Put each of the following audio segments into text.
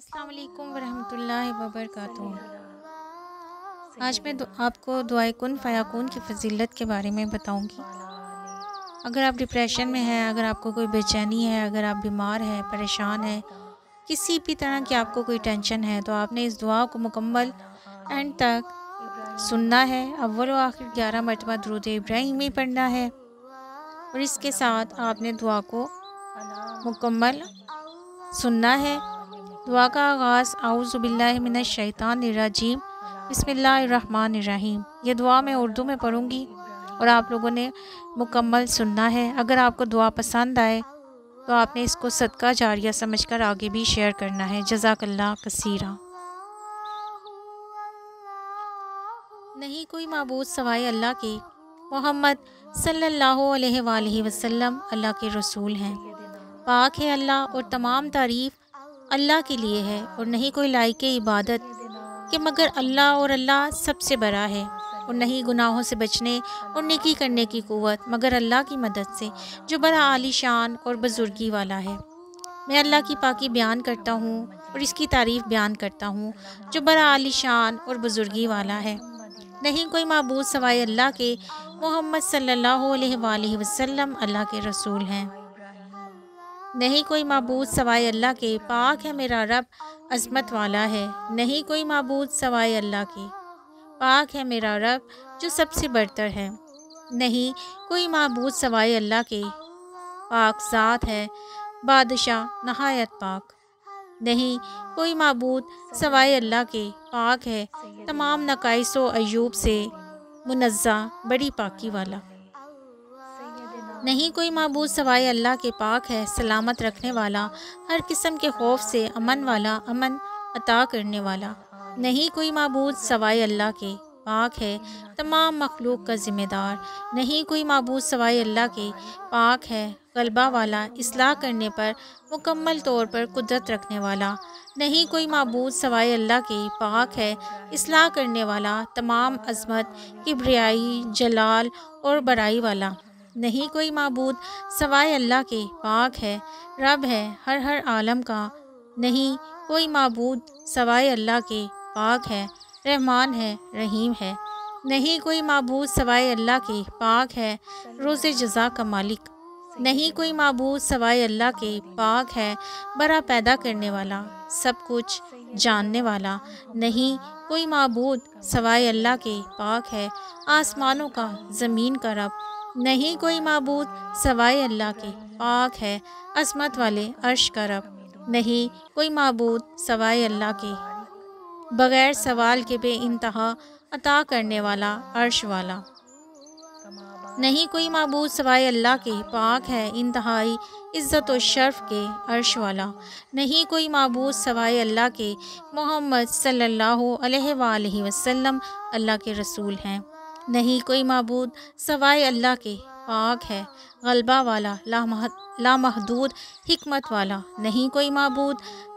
السلام علیکم ورحمۃ اللہ وبرکاتہ۔ آج میں آپ کو دعائے کن فیکون کی فضیلت کے بارے میں بتاؤں گی۔ اگر آپ ڈپریشن میں ہیں، اگر آپ کو کوئی بے چینی ہے، اگر آپ بیمار ہیں، پریشان ہیں، کسی بھی طرح کی آپ کو کوئی ٹینشن ہے، تو آپ نے اس دعا کو مکمل اینڈ تک سننا ہے۔ اول و آخر 11 مرتبہ درود ابراہیمی پڑھنا ہے، اور اس کے ساتھ آپ نے دعا کو مکمل سننا ہے۔ دعا کا آغاز اعوذ باللہ من الشیطان الرجیم بسم اللہ الرحمن الرحیم۔ یہ دعا میں اردو میں پڑھوں گی اور آپ لوگوں نے مکمل سننا ہے۔ اگر آپ کو دعا پسند آئے تو آپ نے اس کو صدقہ جاریہ سمجھ کر آگے بھی شیئر کرنا ہے۔ جزاک اللہ کثیرا۔ نہیں کوئی معبود سوائے اللہ کے، محمد صلی اللہ علیہ وآلہ وسلم اللہ کے رسول ہیں۔ پاک ہے اللہ اور تمام تعریف اللہ کے لیے ہے، اور نہیں کوئی لائق عبادت کہ مگر اللہ، اور اللہ سب سے بڑا ہے، اور نہیں گناہوں سے بچنے اور نیکی کرنے کی قوت مگر اللہ کی مدد سے جو بڑا عالی شان اور بزرگی والا ہے۔ میں اللہ کی پاکی بیان کرتا ہوں اور اس کی تعریف بیان کرتا ہوں جو بڑا عالی شان اور بزرگی والا ہے۔ نہیں کوئی معبود سوائے اللہ کے، محمد صلی اللہ علیہ وآلہ وسلم اللہ کے رسول ہیں۔ نہیں کوئی معبود سوائے اللہ کے، پاک ہے میرا رب عظمت والا ہے۔ نہیں کوئی معبود سوائے اللہ کے، پاک ہے میرا رب جو سب سے برتر ہے۔ نہیں کوئی معبود سوائے اللہ کے، پاک ذات ہے بادشاہ نہایت پاک۔ نہیں کوئی معبود سوائے اللہ کے، پاک ہے تمام نقائص و عیوب سے منزہ بڑی پاکی والا۔ نہیں کوئی معبود سوائے اللہ کے، پاک ہے سلامت رکھنے والا، ہر قسم کے خوف سے امن والا، امن عطا کرنے والا۔ نہیں کوئی معبود سوائے اللہ کے، پاک ہے تمام مخلوق کا ذمہ دار۔ نہیں کوئی معبود سوائے اللہ کے، پاک ہے غلبہ والا، اصلاح کرنے پر مکمل طور پر قدرت رکھنے والا۔ نہیں کوئی معبود سوائے اللہ کے، پاک ہے اصلاح کرنے والا، تمام عظمت، کبریائی، جلال اور بڑائی والا۔ نہیں کوئی معبود سوائے اللہ کے، پاک ہے رب ہے ہر عالم کا۔ نہیں کوئی معبود سوائے اللہ کے، پاک ہے رحمان ہے رحیم ہے۔ نہیں کوئی معبود سوائے اللہ کے، پاک ہے روز جزا کا مالک۔ نہیں کوئی معبود سوائے اللہ کے، پاک ہے برا پیدا کرنے والا، سب کچھ جاننے والا۔ نہیں کوئی معبود سوائے اللہ کے، پاک ہے آسمانوں کا زمین کا رب۔ نہیں کوئی معبود سوائے اللہ کے، پاک ہے عظمت والے عرش کا رب۔ نہیں کوئی معبود سوائے اللہ کے، بغیر سوال کے بے انتہا عطا کرنے والا عرش والا۔ نہیں کوئی معبود سوائے اللہ کے، پاک ہے انتہائی عزت و شرف کے عرش والا۔ نہیں کوئی معبود سوائے اللہ کے، محمد صلی اللہ علیہ وآلہ وسلم اللہ کے رسول ہیں۔ نہیں کوئی معبود سوائے اللہ کے، پاک ہے غلبہ والا، لامحدود حکمت والا۔ نہیں کوئی معبود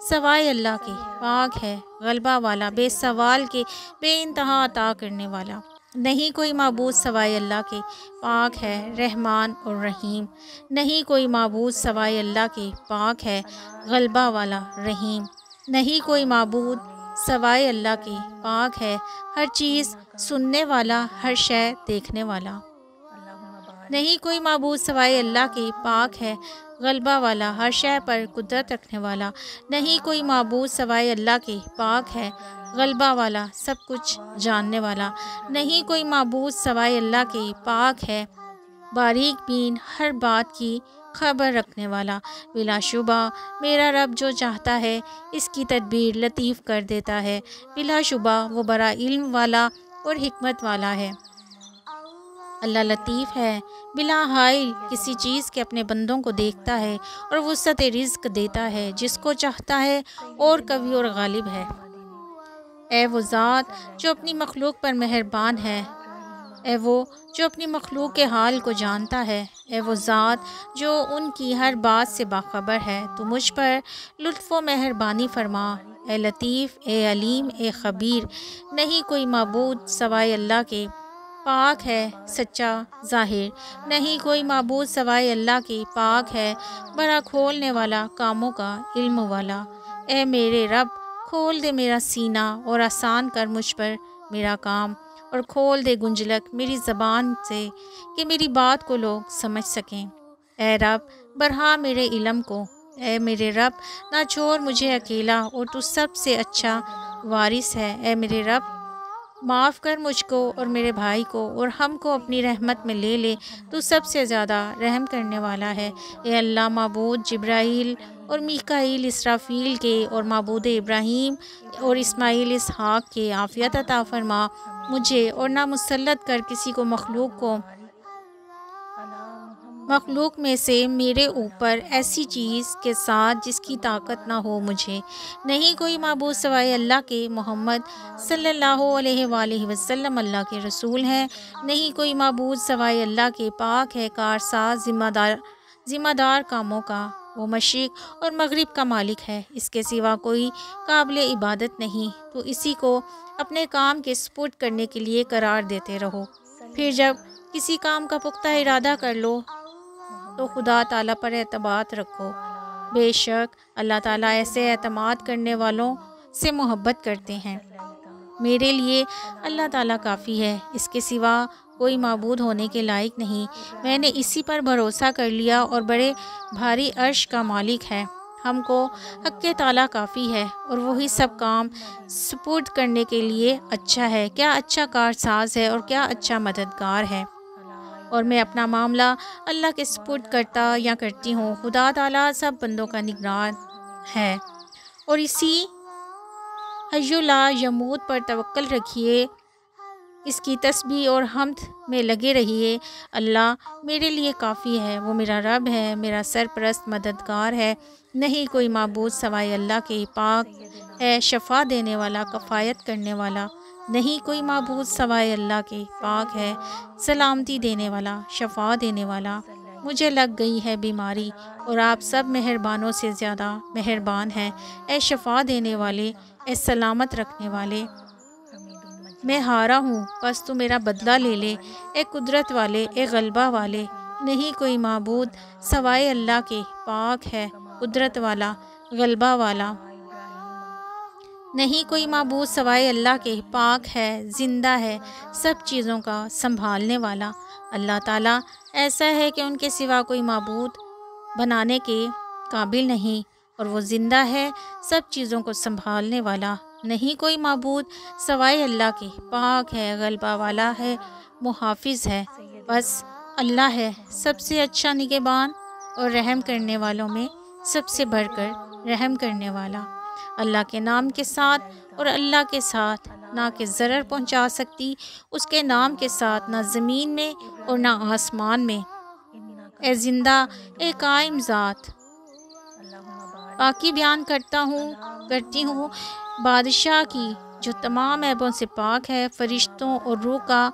سوائے اللہ کے، پاک ہے غلبہ والا، بے سوال کے بے انتہا عطا کرنے والا۔ نہیں کوئی معبود سوائے اللہ کے، پاک ہے رحمان اور رحیم۔ نہیں کوئی معبود سوائے اللہ کے، پاک ہے غلبہ والا رحیم۔ نہیں کوئی معبود سوائے اللہ کے، پاک ہے ہر چیز سننے والا، ہر شے دیکھنے والا۔ نہیں کوئی معبود سوائے اللہ کے، پاک ہے غلبہ والا، ہر شے پر قدرت رکھنے والا۔ نہیں کوئی معبود سوائے اللہ کے، پاک ہے غلبہ والا، سب کچھ جاننے والا۔ نہیں کوئی معبود سوائے اللہ کے، پاک ہے باریک بین، ہر بات کی خبر رکھنے والا۔ بلا شبہ میرا رب جو چاہتا ہے اس کی تدبیر لطیف کر دیتا ہے۔ بلا شبہ وہ بڑا علم والا اور حکمت والا ہے۔ اللہ لطیف ہے، بلا حائل کسی چیز کے اپنے بندوں کو دیکھتا ہے اور وسعت رزق دیتا ہے جس کو چاہتا ہے، اور قوی اور غالب ہے۔ اے وہ ذات جو اپنی مخلوق پر مہربان ہے، اے وہ جو اپنی مخلوق کے حال کو جانتا ہے، اے وہ ذات جو ان کی ہر بات سے باخبر ہے، تو مجھ پر لطف و مہربانی فرما۔ اے لطیف، اے علیم، اے خبیر۔ نہیں کوئی معبود سوائے اللہ کے، پاک ہے سچا ظاہر۔ نہیں کوئی معبود سوائے اللہ کے، پاک ہے بڑا کھولنے والا، کاموں کا علم والا۔ اے میرے رب کھول دے میرا سینہ اور آسان کر مجھ پر میرا کام، اور کھول دے گنجلک میری زبان سے کہ میری بات کو لوگ سمجھ سکیں۔ اے رب بڑھا میرے علم کو، اے میرے رب نہ چھوڑ مجھے اکیلا، اور تو سب سے اچھا وارث ہے۔ اے میرے رب معاف کر مجھ کو اور میرے بھائی کو، اور ہم کو اپنی رحمت میں لے لے، تو سب سے زیادہ رحم کرنے والا ہے۔ اے اللہ معبود جبرائیل اور میکائیل اسرافیل کے، اور معبود ابراہیم اور اسماعیل اسحاق کے عافیت عطا فرما مجھے، اور نہ مسلط کر کسی کو مخلوق میں سے میرے اوپر ایسی چیز کے ساتھ جس کی طاقت نہ ہو مجھے۔ نہیں کوئی معبود سوائے اللہ کے، محمد صلی اللہ علیہ وآلہ وسلم اللہ کے رسول ہیں۔ نہیں کوئی معبود سوائے اللہ کے، پاک ہے کارساز ذمہ دار کاموں کا، وہ مشرق اور مغرب کا مالک ہے، اس کے سوا کوئی قابل عبادت نہیں، تو اسی کو اپنے کام کے سپرد کرنے کے لیے قرار دیتے رہو۔ پھر جب کسی کام کا پختہ ارادہ کر لو تو خدا تعالیٰ پر اعتماد رکھو، بے شک اللہ تعالیٰ ایسے اعتماد کرنے والوں سے محبت کرتے ہیں۔ میرے لیے اللہ تعالیٰ کافی ہے، اس کے سوا کوئی معبود ہونے کے لائق نہیں۔ میں نے اسی پر بھروسہ کر لیا، اور بڑے بھاری عرش کا مالک ہے۔ ہم کو حق تعالیٰ کافی ہے، اور وہی سب کام سپرد کرنے کے لیے اچھا ہے۔ کیا اچھا کارساز ہے اور کیا اچھا مددگار ہے۔ اور میں اپنا معاملہ اللہ کے سپرد کرتا یا کرتی ہوں۔ خدا تعالیٰ سب بندوں کا نگران ہے، اور اسی حی لا یموت پر توکل رکھیے، اس کی تسبیح اور حمد میں لگے رہیے۔ اللہ میرے لیے کافی ہے، وہ میرا رب ہے، میرا سرپرست مددگار ہے۔ نہیں کوئی معبود سوائے اللہ کے، پاک ہے شفا دینے والا، کفایت کرنے والا۔ نہیں کوئی معبود سوائے اللہ کے، پاک ہے سلامتی دینے والا، شفا دینے والا۔ مجھے لگ گئی ہے بیماری، اور آپ سب مہربانوں سے زیادہ مہربان ہیں۔ اے شفا دینے والے، اے سلامت رکھنے والے، میں ہارا ہوں، بس تو میرا بدلہ لے لے۔ اے قدرت والے، اے غلبہ والے، نہیں کوئی معبود سوائے اللہ کے، پاک ہے قدرت والا، غلبہ والا۔ نہیں کوئی معبود سوائے اللہ کے، پاک ہے، زندہ ہے، سب چیزوں کا سنبھالنے والا۔ اللہ تعالیٰ ایسا ہے کہ ان کے سوا کوئی معبود بنانے کے قابل نہیں، اور وہ زندہ ہے، سب چیزوں کو سنبھالنے والا۔ نہیں کوئی معبود سوائے اللہ کے، پاک ہے، غلبہ والا ہے، محافظ ہے، بس اللہ ہے سب سے اچھا نگہبان، اور رحم کرنے والوں میں سب سے بڑھ کر رحم کرنے والا۔ اللہ کے نام کے ساتھ اور اللہ کے ساتھ نہ کہ ضرر پہنچا سکتی، اس کے نام کے ساتھ نہ زمین میں اور نہ آسمان میں۔ اے زندہ، اے قائم ذات، پاکی بیان کرتی ہوں بادشاہ کی، جو تمام عیبوں سے پاک ہے، فرشتوں اور روح کا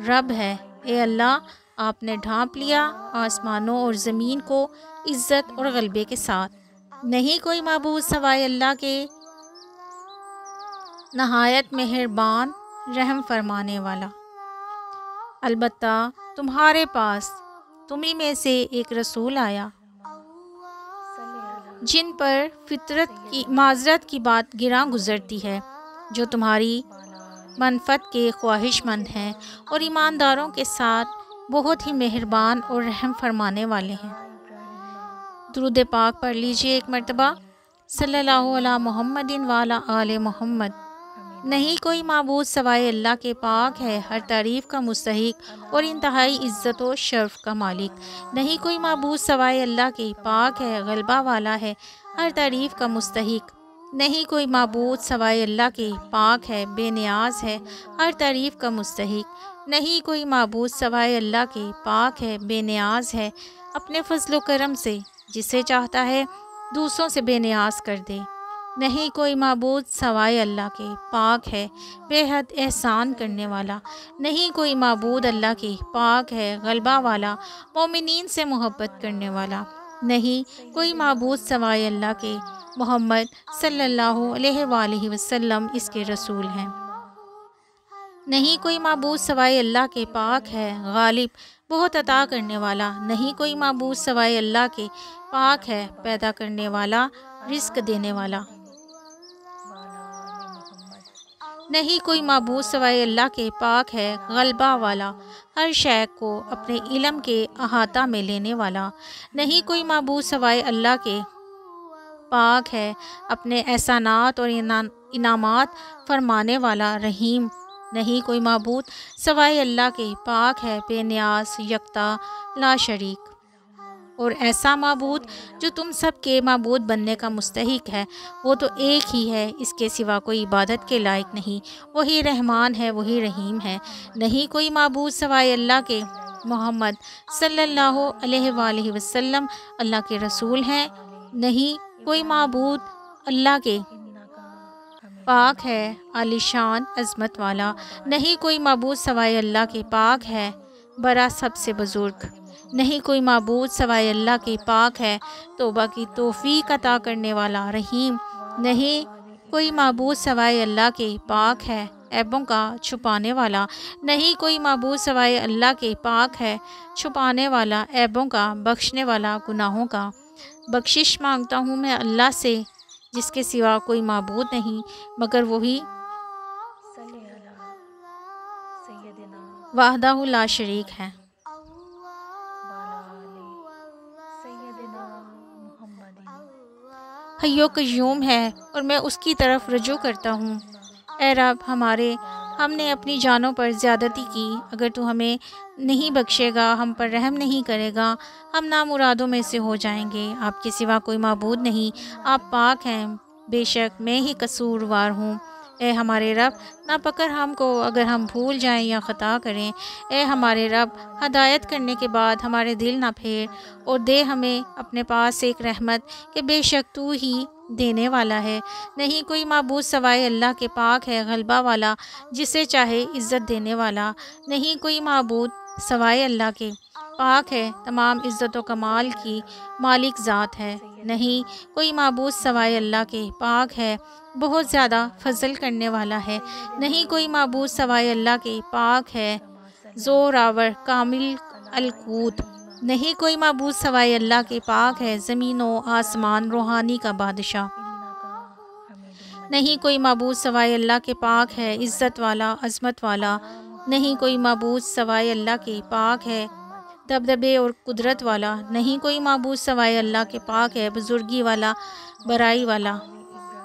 رب ہے۔ اے اللہ آپ نے ڈھانپ لیا آسمانوں اور زمین کو عزت اور غلبے کے ساتھ۔ نہیں کوئی معبود سوائے اللہ کے، نہایت مہربان رحم فرمانے والا۔ البتہ تمہارے پاس تمہیں میں سے ایک رسول آیا، جن پر فطرت کی معذرت کی بات گراں گزرتی ہے، جو تمہاری منفعت کے خواہش مند ہیں، اور ایمانداروں کے ساتھ بہت ہی مہربان اور رحم فرمانے والے ہیں۔ درود پاک پڑھ لیجئے ایک مرتبہ، صلی اللہ علی محمد وعلی آل محمد۔ نہیں کوئی معبود سوائے اللہ کے، پاک ہے ہر تعریف کا مستحق اور انتہائی عزت و شرف کا مالک۔ نہیں کوئی معبود سوائے اللہ کے، پاک ہے غلبہ والا ہے ہر تعریف کا مستحق۔ نہیں کوئی معبود سوائے اللہ کے، پاک ہے بے نیاز ہے ہر تعریف کا مستحق۔ نہیں کوئی معبود سوائے اللہ کے، پاک ہے بے نیاز ہے اپنے فضل و کرم سے، جسے چاہتا ہے دوسروں سے بے نیاز کر دے۔ نہیں کوئی معبود سوائے اللہ کے، پاک ہے بے حد احسان کرنے والا۔ نہیں کوئی معبود اللہ کے، پاک ہے غلبہ والا، مومنین سے محبت کرنے والا۔ نہیں کوئی معبود سوائے اللہ کے، محمد صلی اللہ علیہ وآلہ وسلم اس کے رسول ہیں۔ نہیں کوئی معبود سوائے اللہ کے، پاک ہے غالب بہت عطا کرنے والا۔ نہیں کوئی معبود سوائے اللہ کے، پاک ہے پیدا کرنے والا، رزق دینے والا۔ نہیں کوئی معبود سوائے اللہ کے پاک ہے غلبہ والا، ہر شے کو اپنے علم کے احاطہ میں لینے والا۔ نہیں کوئی معبود سوائے اللہ کے پاک ہے اپنے احسانات اور انعامات فرمانے والا رحیم۔ نہیں کوئی معبود سوائے اللہ کے پاک ہے بے نیاز یکتا لا شریک۔ اور ایسا معبود جو تم سب کے معبود بننے کا مستحق ہے وہ تو ایک ہی ہے، اس کے سوا کوئی عبادت کے لائق نہیں، وہی رحمان ہے، وہی رحیم ہے۔ نہیں کوئی معبود سوائے اللہ کے محمد صلی اللہ علیہ وآلہ وسلم اللہ کے رسول ہیں۔ نہیں کوئی معبود اللہ کے پاک ہے عالی شان عظمت والا۔ نہیں کوئی معبود سوائے اللہ کے پاک ہے برا سب سے بزرگ۔ نہیں کوئی معبود سوائے اللہ کے پاک ہے توبہ کی توفیق عطا کرنے والا رحیم۔ نہیں کوئی معبود سوائے اللہ کے پاک ہے عیبوں کا چھپانے والا۔ نہیں کوئی معبود سوائے اللہ کے پاک ہے چھپانے والا عیبوں کا، بخشنے والا گناہوں کا۔ بخشش مانگتا ہوں میں اللہ سے جس کے سوا کوئی معبود نہیں مگر وہی وحدہ لا شریک ہے۔ حی و قیوم ہے اور میں اس کی طرف رجوع کرتا ہوں۔ اے رب ہم نے اپنی جانوں پر زیادتی کی، اگر تو ہمیں نہیں بخشے گا، ہم پر رحم نہیں کرے گا، ہم نامرادوں میں سے ہو جائیں گے۔ آپ کے سوا کوئی معبود نہیں، آپ پاک ہیں، بے شک میں ہی قصوروار ہوں۔ اے ہمارے رب نہ پکڑ ہم کو اگر ہم بھول جائیں یا خطا کریں۔ اے ہمارے رب ہدایت کرنے کے بعد ہمارے دل نہ پھیر اور دے ہمیں اپنے پاس ایک رحمت کہ بے شک تو ہی دینے والا ہے۔ نہیں کوئی معبود سوائے اللہ کے پاک ہے غلبہ والا، جسے چاہے عزت دینے والا۔ نہیں کوئی معبود سوائے اللہ کے پاک ہے تمام عزت و کمال کی مالک ذات ہے۔ نہیں کوئی معبود سوائے اللہ کے پاک ہے بہت زیادہ فضل کرنے والا ہے۔ نہیں کوئی معبود سوائے اللہ کے پاک ہے زور آور کامل القوت۔ نہیں کوئی معبود سوائے اللہ کے پاک ہے زمین و آسمان روحانی کا بادشاہ۔ نہیں کوئی معبود سوائے اللہ کے پاک ہے عزت والا عظمت والا۔ نہیں کوئی معبود سوائے اللہ کے پاک ہے دبدبے اور قدرت والا۔ نہیں کوئی معبود سوائے اللہ کے پاک ہے بزرگی والا برائی والا۔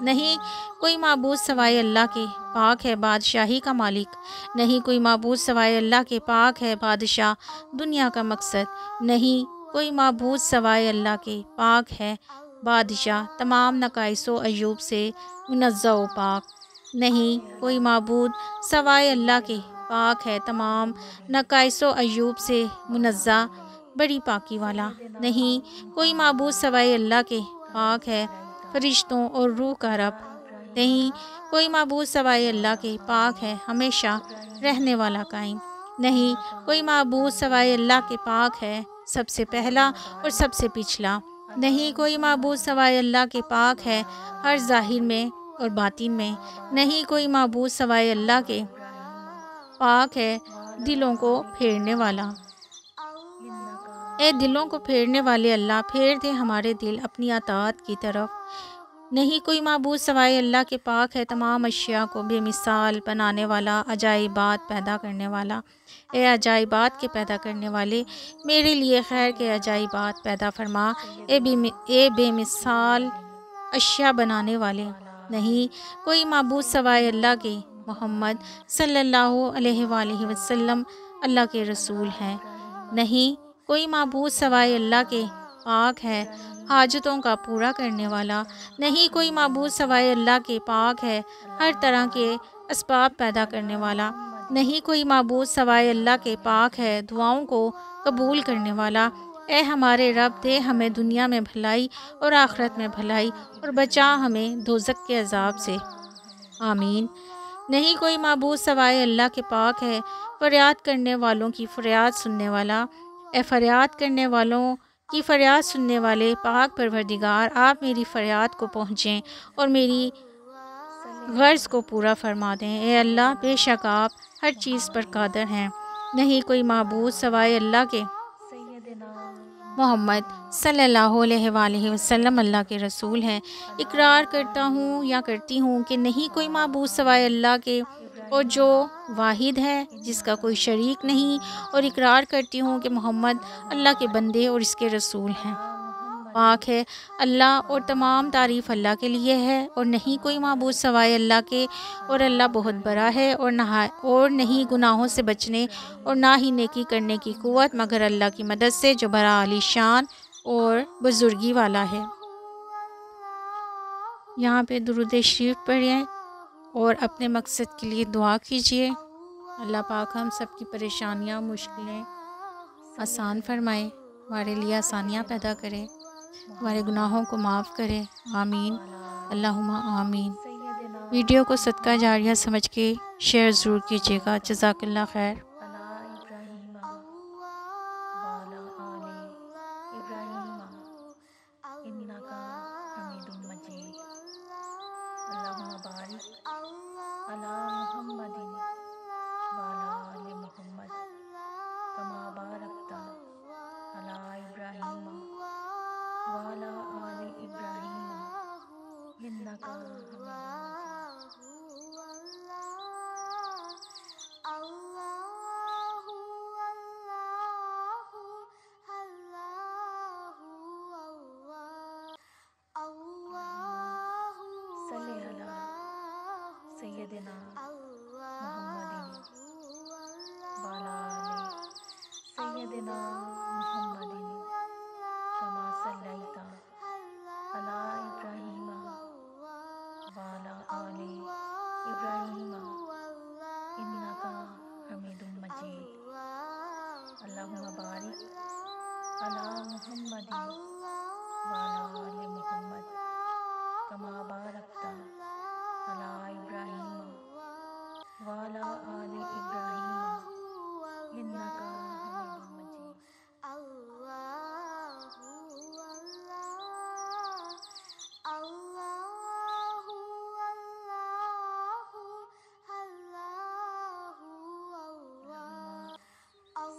نہیں کوئی معبود سوائے اللہ کے پاک ہے بادشاہی کا مالک۔ نہیں کوئی معبود سوائے اللہ کے پاک ہے بادشاہ دنیا کا مقصد۔ نہیں کوئی معبود سوائے اللہ کے پاک ہے بادشاہ تمام نقائص و عیوب سے منزہ و پاک۔ نہیں کوئی معبود سوائے اللہ کے پاک ہے تمام نقائص و عیوب سے منزہ بڑی پاکی والا۔ نہیں کوئی معبود سوائے اللہ کے پاک ہے فرشتوں اور روح کا رب۔ نہیں کوئی معبود سوائے اللہ کے پاک ہے ہمیشہ رہنے والا قائم۔ نہیں کوئی معبود سوائے اللہ کے پاک ہے سب سے پہلا اور سب سے پچھلا۔ نہیں کوئی معبود سوائے اللہ کے پاک ہے ہر ظاہر میں اور باطن میں۔ نہیں کوئی معبود سوائے اللہ کے پاک ہے دلوں کو پھیرنے والا۔ اے دلوں کو پھیرنے والے اللہ پھیر دے ہمارے دل اپنی اطاعت کی طرف۔ نہیں کوئی معبود سوائے اللہ کے پاک ہے تمام اشیاء کو بے مثال بنانے والا عجائبات پیدا کرنے والا۔ اے عجائبات کے پیدا کرنے والے میرے لیے خیر کے عجائبات پیدا فرما۔ اے بے مثال اشیاء بنانے والے۔ نہیں کوئی معبود سوائے اللہ کے محمد صلی اللہ علیہ وآلہ وسلم اللہ کے رسول ہیں۔ نہیں کوئی معبود سوائے اللہ کے پاک ہے حاجتوں کا پورا کرنے والا۔ نہیں کوئی معبود سوائے اللہ کے پاک ہے ہر طرح کے اسباب پیدا کرنے والا۔ نہیں کوئی معبود سوائے اللہ کے پاک ہے دعاؤں کو قبول کرنے والا۔ اے ہمارے رب دے ہمیں دنیا میں بھلائی اور آخرت میں بھلائی اور بچا ہمیں دوزخ کے عذاب سے، آمین۔ نہیں کوئی معبود سوائے اللہ کے پاک ہے فریاد کرنے والوں کی فریاد سننے والا۔ اے فریاد کرنے والوں کی فریاد سننے والے پاک پروردگار آپ میری فریاد کو پہنچیں اور میری غرض کو پورا فرما دیں۔ اے اللہ بے شک آپ ہر چیز پر قادر ہیں۔ نہیں کوئی معبود سوائے اللہ کے محمد صلی اللہ علیہ وآلہ وسلم اللہ کے رسول ہیں۔ اقرار کرتا ہوں یا کرتی ہوں کہ نہیں کوئی معبود سوائے اللہ کے، اور جو واحد ہے جس کا کوئی شریک نہیں، اور اقرار کرتی ہوں کہ محمد اللہ کے بندے اور اس کے رسول ہیں۔ پاک ہے اللہ اور تمام تعریف اللہ کے لیے ہے، اور نہیں کوئی معبود سوائے اللہ کے، اور اللہ بہت بڑا ہے، اور نہیں گناہوں سے بچنے اور نہ ہی نیکی کرنے کی قوت مگر اللہ کی مدد سے جو بڑا عالی شان اور بزرگی والا ہے۔ یہاں پہ درود شریف پڑھیں اور اپنے مقصد کے لیے دعا کیجیے۔ اللہ پاک ہم سب کی پریشانیاں مشکلیں آسان فرمائے، ہمارے لیے آسانیاں پیدا کرے، ہمارے گناہوں کو معاف کرے، آمین اللہم آمین۔ ویڈیو کو صدقہ جاریہ سمجھ کے شیئر ضرور کیجیے گا۔ جزاک اللہ خیر۔ سیدنا محمد والا سیدنا محمد کما صلیت علی ابراہیم والا آل ابراہیم انکا حمید مجید۔ اللہم بارک علی محمد والا آل محمد کما بارکت علی ابراہیم وعلی آل ابراہیم انکا حمید مجید۔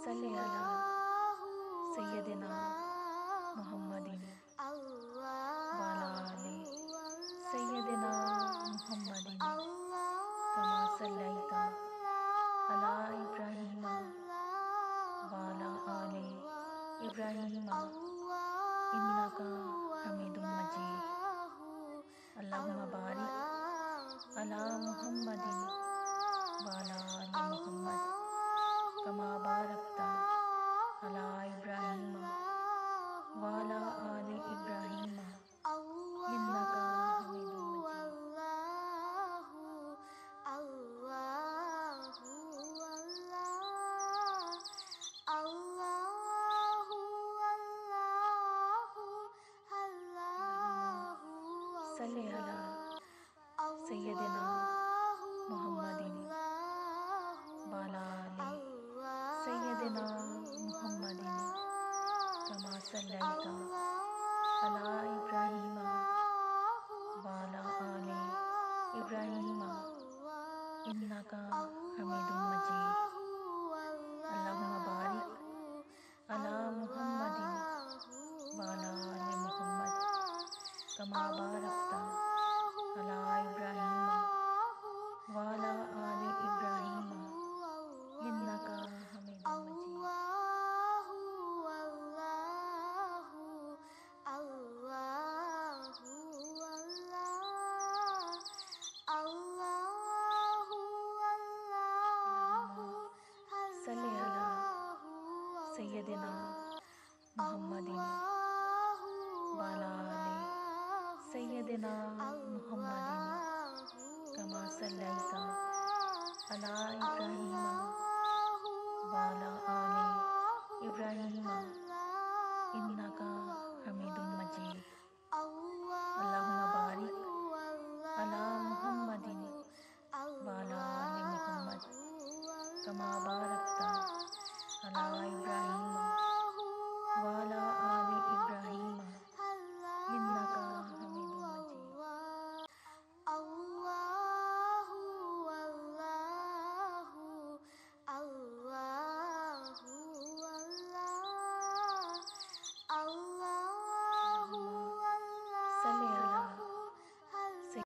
صلی علی سیدنا محمد وعلی آل سیدنا محمد کما صلیت علی ابراہیم وعلی آل ابراہیم انکا حمید مجید۔ اللہم بارک علی محمد وعلی آل محمد کما بارکت علی ابراہیم وعلی آل ابراہیم انکا حمید مجید۔ صلی علی سیدنا محمد وعلی آل سیدنا محمد کما صلیت علی ابراہیم وعلی آل ابراہیم انکا حمید مجید۔ اللہم بارک علی محمد وعلی آل محمد کما بارکت علی ابراہیم وعلی آل ابراہیم انکا حمید مجید۔ صلی علی سیدنا محمد وعلی آل سیدنا محمد کما صلیت علی ابراہیم وعلی آل ابراہیم انکا حمید مجید۔ اللہم بارک علی محمد وعلی آل محمد کما بارکت علی ابراہیم